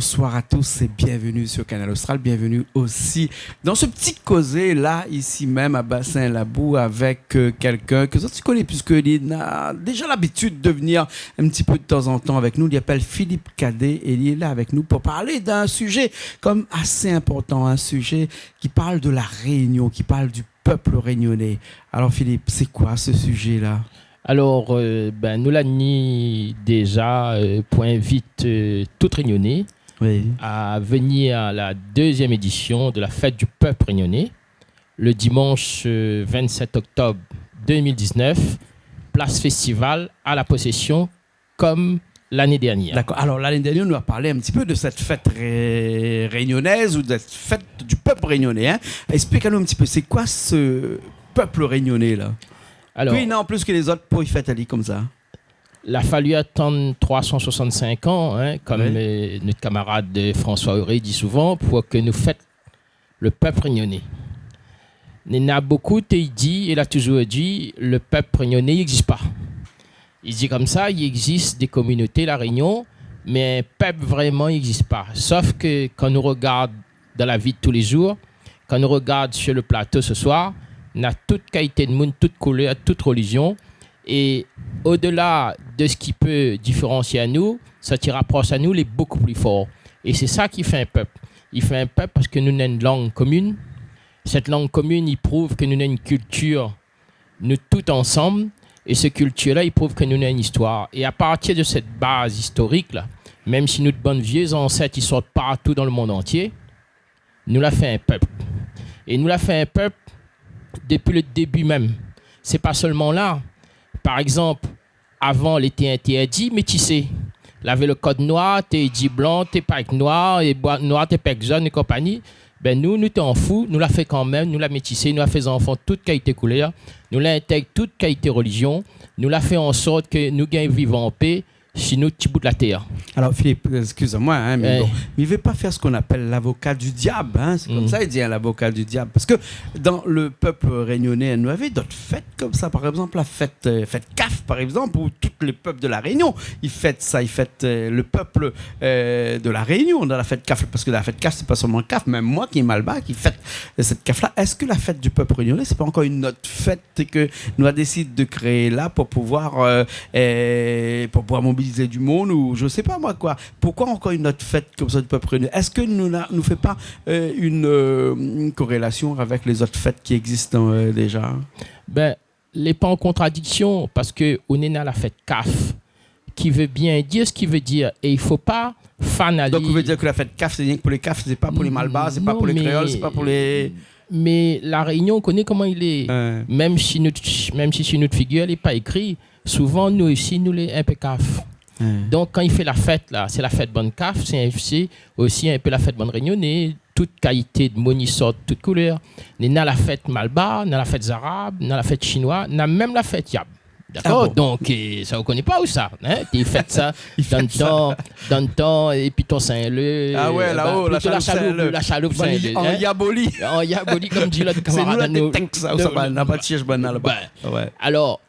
bonsoir à tous et bienvenue sur Canal Austral. Bienvenue aussi dans ce petit causé là, ici même à Bassin-Labou, avec quelqu'un que tu connais puisqu'il a déjà l'habitude de venir un petit peu de temps en temps avec nous. Il s'appelle Philippe Cadet et il est là avec nous pour parler d'un sujet comme assez important, un sujet qui parle de la Réunion, qui parle du peuple réunionnais. Alors Philippe, c'est quoi ce sujet-là? Alors, nous l'avons déjà pour inviter tout Réunionnais à venir à la deuxième édition de la fête du peuple réunionnais, le dimanche 27 octobre 2019, place festival à la Possession, comme l'année dernière. D'accord. Alors, l'année dernière, on nous a parlé un petit peu de cette fête réunionnaise ou de cette fête du peuple réunionnais. Hein. Explique-nous un petit peu, c'est quoi ce peuple réunionnais là? Alors, oui, non, plus que les autres pour y faire aller comme ça. Il a fallu attendre 365 ans, hein, comme notre camarade François Auré dit souvent, pour que nous fêtions le peuple réunionnais. Il y a beaucoup qui dit, il a toujours dit, le peuple réunionnais n'existe pas. Il dit comme ça, il existe des communautés, la Réunion, mais un peuple vraiment n'existe pas. Sauf que quand nous regardons dans la vie de tous les jours, quand nous regardons sur le plateau ce soir, on a toute qualité de monde, toute couleur, toute religion. Et au-delà de ce qui peut différencier à nous, ce qui rapproche à nous est beaucoup plus fort. Et c'est ça qui fait un peuple. Il fait un peuple parce que nous avons une langue commune. Cette langue commune, il prouve que nous avons une culture, nous tous ensemble. Et cette culture-là, il prouve que nous avons une histoire. Et à partir de cette base historique-là, même si nos bonnes vieux ancêtres ils sortent partout dans le monde entier, nous l'avons fait un peuple. Et nous l'avons fait un peuple depuis le début même. C'est pas seulement là. Par exemple, avant, il était interdit métissé. Il avait le code noir, t'es dit blanc, t'es pas avec noir, et noir, t'es pas avec jaune et compagnie. Ben nous t'en fous, nous l'a fait quand même, nous l'a métissé, nous l'a fait enfants toute qualité couleur, nous l'a intègre toute qualité religion, nous l'a fait en sorte que nous gagnons vivre en paix chez nous, petit bout de la terre. Alors Philippe, excuse-moi, hein, mais bon, il ne veut pas faire ce qu'on appelle l'avocat du diable. Hein, c'est comme ça il dit, hein, l'avocat du diable. Parce que dans le peuple réunionnais, nous avions d'autres fêtes comme ça. Par exemple, la fête CAF, par exemple, où tous les peuples de la Réunion, ils fêtent ça. Ils fêtent le peuple de la Réunion dans la fête CAF. Parce que la fête CAF, c'est pas seulement CAF. Même moi qui est Malba, qui fête cette CAF-là. Est-ce que la fête du peuple réunionnais, c'est pas encore une autre fête que nous avons décidé de créer là pour pouvoir mobiliser du monde ou je sais pas moi quoi. Pourquoi encore une autre fête comme ça du peuple réunionnais? Est-ce que nous fait pas une corrélation avec les autres fêtes qui existent déjà? Ben, les pas en contradiction parce que on est dans la fête CAF qui veut bien dire ce qu'il veut dire et il faut pas fanaliser. Donc vous veut dire que la fête CAF c'est rien que pour les CAF, c'est pas pour les Malbas, c'est pas pour les créoles, c'est pas pour les... Mais la Réunion, on connaît comment il est. Même si sur notre figure, elle n'est pas écrite, souvent, nous ici, nous les un peu CAF. Donc, quand il fait la fête, là, c'est la fête bonne CAF, c'est aussi un peu la fête bonne réunionnais, toute qualité de moni sort, toute couleur. On a la fête Malba, on a la fête arabe, on a la fête chinoise, on a même la fête Yab. D'accord? Ah bon. Donc, ça vous connaît pas ou ça? Hein? Il fait ça dans le temps, et puis ton Saint-Leu. Ah ouais, là-haut, la chaloupe Saint-Leu. En Yaboli. En Yaboli, comme dit l'autre camarade. C'est nous la tête, ça, on n'a pas de siège banal là-bas. Ouais. Alors,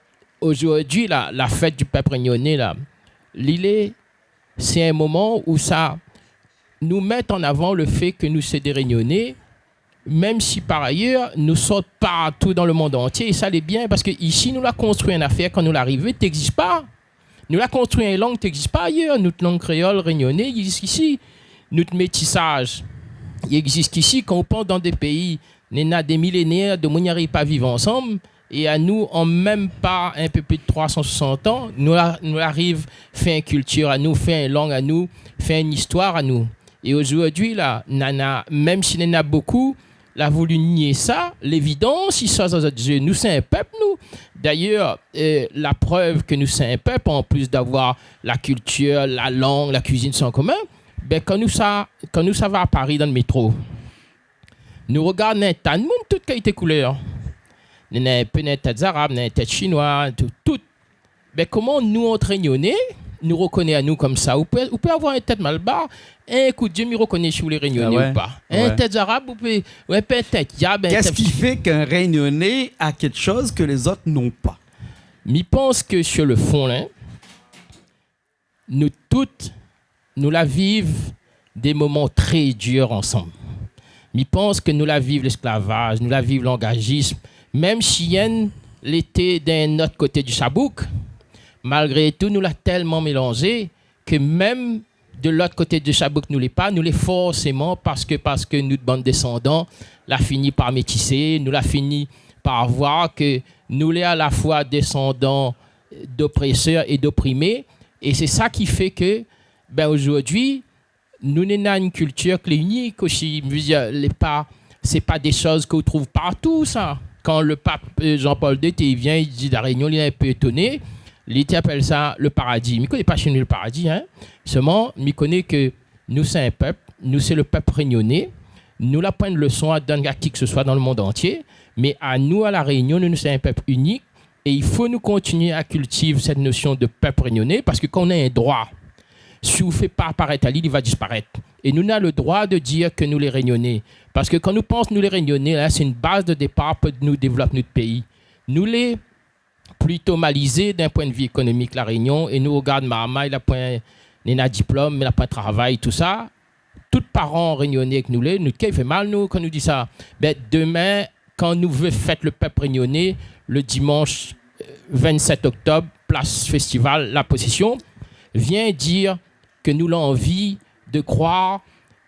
aujourd'hui, la fête du peuple réunionnais, là, c'est un moment où ça nous met en avant le fait que nous sommes des Réunionnais, même si par ailleurs nous sortons partout dans le monde entier. Et ça l'est bien parce que ici nous l'avons construit une affaire quand nous l'arrivons, tu n'existes pas. Nous l'avons construit une langue, tu n'existes pas ailleurs. Notre langue créole réunionnais, il existe ici. Notre métissage, il existe ici. Quand on pense dans des pays, il y a des millénaires de gens qui n'arrivent pas à vivre ensemble. Et à nous, en même pas un peu plus de 360 ans, nous arrivons à faire une culture à nous, faire une langue à nous, faire une histoire à nous. Et aujourd'hui, là, nana, même s'il y en a beaucoup, a voulu nier ça. L'évidence, il sort dans notre yeux. Nous, c'est un peuple, nous. D'ailleurs, la preuve que nous, c'est un peuple, en plus d'avoir la culture, la langue, la cuisine sont en commun, ben, quand nous, ça va à Paris dans le métro, nous regardons un tas de monde, toute qualité couleur. Il y a un peu de tête arabe, il y a une tête chinoise, tout. Mais comment nous, entre Réunionnais, nous reconnaissons à nous comme ça? Vous pouvez avoir une tête malbar, un coup de Dieu, me reconnaît chez les Réunionnais ou pas? Un tête arabe, vous pouvez une tête yab. Qu'est-ce qui fait qu'un Réunionnais a quelque chose que les autres n'ont pas? Je pense que sur le fond, là, nous toutes, nous la vivons des moments très durs ensemble. Je pense que nous la vivons l'esclavage, nous la vivons l'engagisme. Même Chien l'était d'un autre côté du Chabouk, malgré tout, nous l'a tellement mélangé que même de l'autre côté du Chabouk, nous l'est forcément parce que nous, bande descendants, l'a fini par métisser, nous l'a fini par voir que nous l'est à la fois descendants d'oppresseurs et d'opprimés. Et c'est ça qui fait que, aujourd'hui, nous n'avons une culture qui est unique aussi. C'est pas des choses qu'on trouve partout, ça. Quand le pape Jean-Paul II vient, il dit la Réunion, il est un peu étonné. Il appelle ça le paradis. Il ne connaît pas chez nous le paradis. Hein. Seulement, il connaît que nous, c'est un peuple. Nous, c'est le peuple réunionnais. Nous, la point de leçon à donner à qui que ce soit dans le monde entier. Mais à nous, à la Réunion, nous, c'est un peuple unique. Et il faut nous continuer à cultiver cette notion de peuple réunionnais parce que quand on a un droit, si on ne fait pas apparaître à l'île, il va disparaître. Et nous avons le droit de dire que nous les Réunionnais. Parce que quand nous pensons nous les Réunionnais, là, c'est une base de départ pour nous développer notre pays. Nous les plutôt malisés d'un point de vue économique, la Réunion, et nous regardons Marma, il a point un diplôme, il a pas de travail, tout ça. Tous parents réunionnais que nous les, notre cas, il fait mal, nous, quand nous dit ça. Ben, demain, quand nous veut fêter le peuple réunionnais, le dimanche 27 octobre, place festival, la possession, vient dire que nous avons envie de croire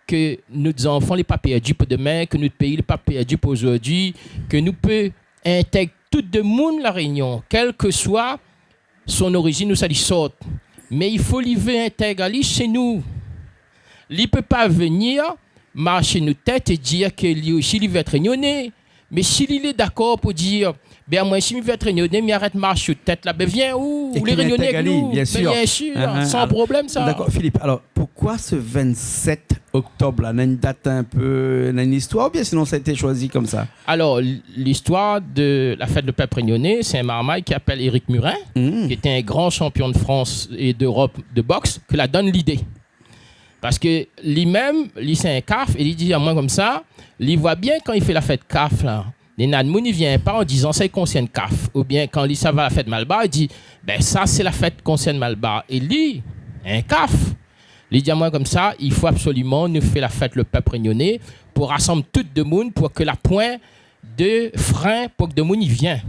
que nos enfants ne sont pas perdus pour demain, que notre pays n'est pas perdu pour aujourd'hui, que nous pouvons intégrer tout le monde la Réunion, quelle que soit son origine ou ça lui sorte. Mais il faut l'y intégrer chez nous. Il ne peut pas venir marcher nos têtes et dire que lui aussi il veut être réunionnais. Mais s'il est d'accord pour dire, moi si je veux être réunionnais, mais arrête de marcher sur tête là, viens où les réunionnais avec nous, bien sûr, sans problème ça. D'accord, Philippe. Alors pourquoi ce 27 octobre là, une date un peu, une histoire, ou bien sinon ça a été choisi comme ça? Alors l'histoire de la fête de peuple réunionnais, c'est un marmaille qui s'appelle Éric Murin, qui était un grand champion de France et d'Europe de boxe, que la donne l'idée. Parce que lui-même, c'est un CAF, et il dit à moi comme ça, il voit bien quand il fait la fête CAF, là, les Nadmoun, il ne vient pas en disant ça concerne CAF. Ou bien quand il ça va la fête Malbar, il dit, ça c'est la fête concerne Malbar. Et lui, un CAF, il dit à moi comme ça, il faut absolument nous faire la fête le peuple réunionnais pour rassembler tout le monde, pour que la point de frein, pour que le monde y vienne.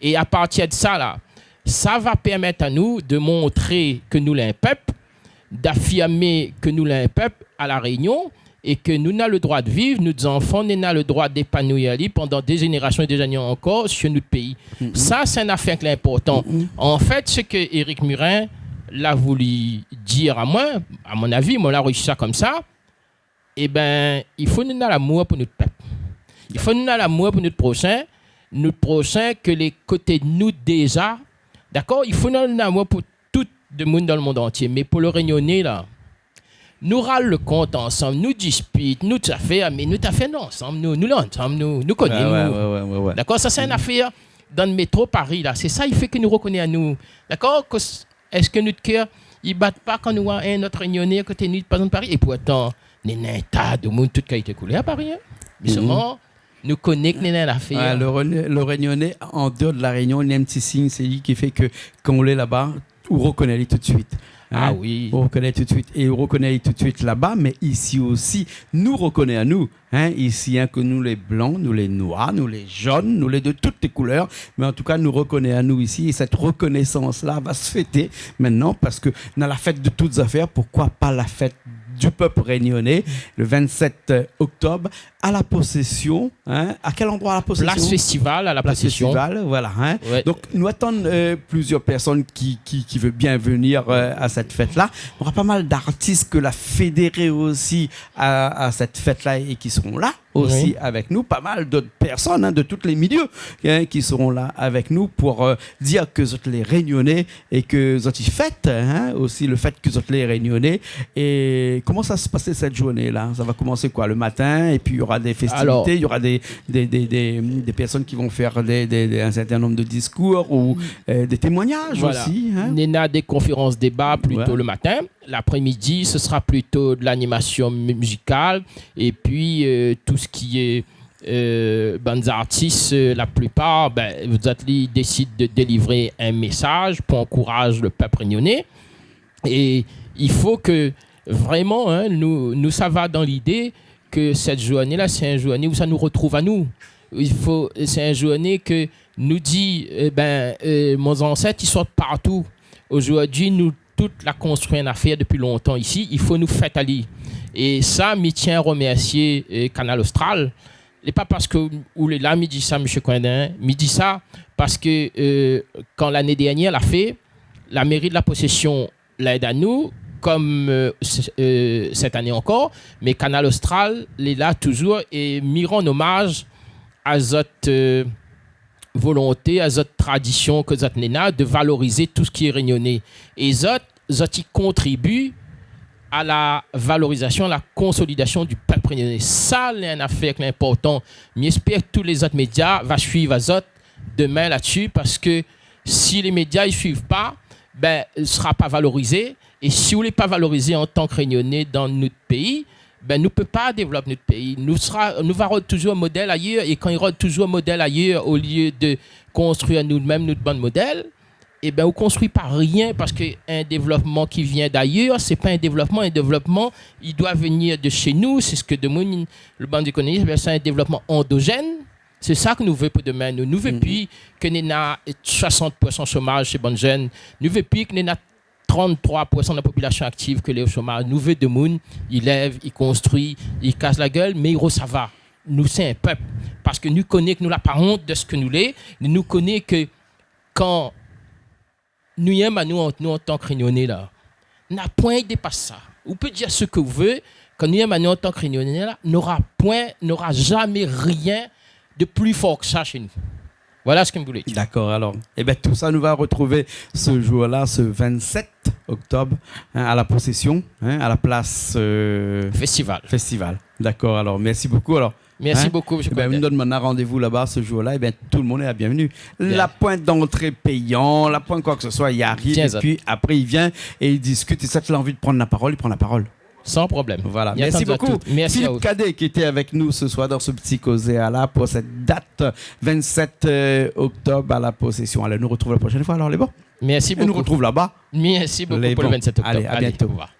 Et à partir de ça, là, ça va permettre à nous de montrer que nous sommes un peuple, d'affirmer que nous sommes un peuple à la Réunion et que nous avons le droit de vivre, nos enfants, nous avons le droit d'épanouir pendant des générations et des années encore sur notre pays. Ça, c'est une affaire qui est importante. En fait, ce que Éric Murin l'a voulu dire à moi, à mon avis, moi, on l'a réussi ça comme ça, il faut nous avoir l'amour pour notre peuple. Il faut nous avoir l'amour pour notre prochain que les côtés de nous déjà, d'accord, il faut nous avoir l'amour pour de monde dans le monde entier. Mais pour le réunionnais, là, nous râlons le compte ensemble, nous disputons, nous affaires, mais nous affaires ensemble, nous connaissons. Ouais. D'accord, ça c'est une affaire dans le métro Paris, là. C'est ça, il fait que nous reconnaissons à nous. D'accord, est-ce que notre cœur, il ne bat pas quand nous avons un autre réunionnais à côté de nous, par exemple Paris? Et pourtant, nous avons un tas de monde, tout qui a été coulé à Paris. Hein. Mais seulement, nous connaissons que nous avons l'affaire. Le réunionnais, en dehors de la Réunion, il y a un petit signe, c'est lui qui fait que quand on est là-bas, on reconnaît tout de suite. Ah oui. On reconnaît tout de suite. Et on reconnaît tout de suite là-bas, mais ici aussi, nous reconnaît à nous. Ici, que nous les blancs, nous les noirs, nous les jaunes, nous les de toutes les couleurs. Mais en tout cas, nous reconnaît à nous ici. Et cette reconnaissance-là va se fêter maintenant parce que dans la fête de toutes affaires, pourquoi pas la fête du peuple réunionnais, le 27 octobre, à la possession. À quel endroit à la possession? Place Festival, à la Place possession. Festival, voilà. Ouais. Donc, nous attendons plusieurs personnes qui veulent bien venir à cette fête-là. On aura pas mal d'artistes que la fédérée aussi à cette fête-là et qui seront là aussi avec nous. Pas mal d'autres personnes de tous les milieux qui seront là avec nous pour dire que vous êtes les Réunionnais et que vous êtes fêtes aussi le fait que vous êtes les Réunionnais. Et comment ça se passer cette journée-là? Ça va commencer quoi? Le matin, et puis il y aura des festivités. Alors, il y aura des personnes qui vont faire un certain nombre de discours ou des témoignages aussi. On a des conférences débats plutôt le matin. L'après-midi, ce sera plutôt de l'animation musicale et puis tout ce qui est bandes artistes, la plupart, vous êtes décident de délivrer un message pour encourager le peuple réunionnais. Et il faut que vraiment, hein, nous, ça va dans l'idée que cette journée-là, c'est une journée où ça nous retrouve à nous. C'est une journée que nous dit, mon ancêtre, ils sortent partout. Aujourd'hui, nous, toute la construit une affaire depuis longtemps ici, il faut nous faire aller. Et ça, je tiens à remercier Canal Austral. Et pas parce que, ou là, me dit ça, M. Coindin, me dit ça parce que quand l'année dernière, l'a fait, la mairie de la possession l'aide à nous, comme cette année encore, mais Canal Austral est là toujours et mirons hommage à cette volonté, à cette tradition que cette nena de valoriser tout ce qui est réunionnais. Et cette y contribue à la valorisation, à la consolidation du peuple réunionnais. Ça, c'est une affaire importante. J'espère que tous les autres médias vont suivre demain là-dessus parce que si les médias ne suivent pas, il ne sera pas valorisé. Et si on n'est pas valorisé en tant que réunionnais dans notre pays, nous ne pouvons pas développer notre pays. Nous allons toujours un modèle ailleurs. Et quand il y aura toujours un modèle ailleurs, au lieu de construire nous-mêmes notre bon modèle, on ne construit pas rien parce qu'un développement qui vient d'ailleurs, ce n'est pas un développement. Un développement, il doit venir de chez nous. C'est ce que demande le banc d'économie. C'est un développement endogène. C'est ça que nous voulons pour demain. Nous ne voulons plus que nous ayons 60% de chômage chez les jeunes. Nous ne voulons plus que nous ayons 33% de la population active que les au chômage. Nous voulons de monde, ils lèvent, ils construisent, ils cassent la gueule, mais ça va. Nous, c'est un peuple. Parce que nous connaissons que nous n'avons pas honte de ce que nous sommes. Nous connaissons que quand nous sommes à nous en tant que réunionnais, là, n'a point dépasse ça. Vous pouvez dire ce que vous voulez. Quand nous sommes à nous en tant que réunionnais, là, n'aura jamais rien de plus fort que ça chez nous. Voilà ce que je voulais dire. D'accord, alors, tout ça, nous va retrouver ce jour-là, ce 27 octobre, à la possession, à la place... Festival. D'accord, alors, merci beaucoup. Alors, merci beaucoup, M. Nous donne maintenant rendez-vous là-bas ce jour-là. Tout le monde est la bienvenue. Bien. La pointe d'entrée payant, la pointe quoi que ce soit, il arrive. Et puis après, il vient et il discute. Et ça, tu as envie de prendre la parole, il prend la parole. Sans problème. Voilà. Merci beaucoup. Merci Philippe Cadet qui était avec nous ce soir dans ce petit causé à la pour cette date 27 octobre à la possession. Allez, nous retrouve la prochaine fois. Alors, les bons. Merci beaucoup. Et nous retrouve là-bas. Merci beaucoup pour le 27 octobre. Allez, à bientôt. Au revoir.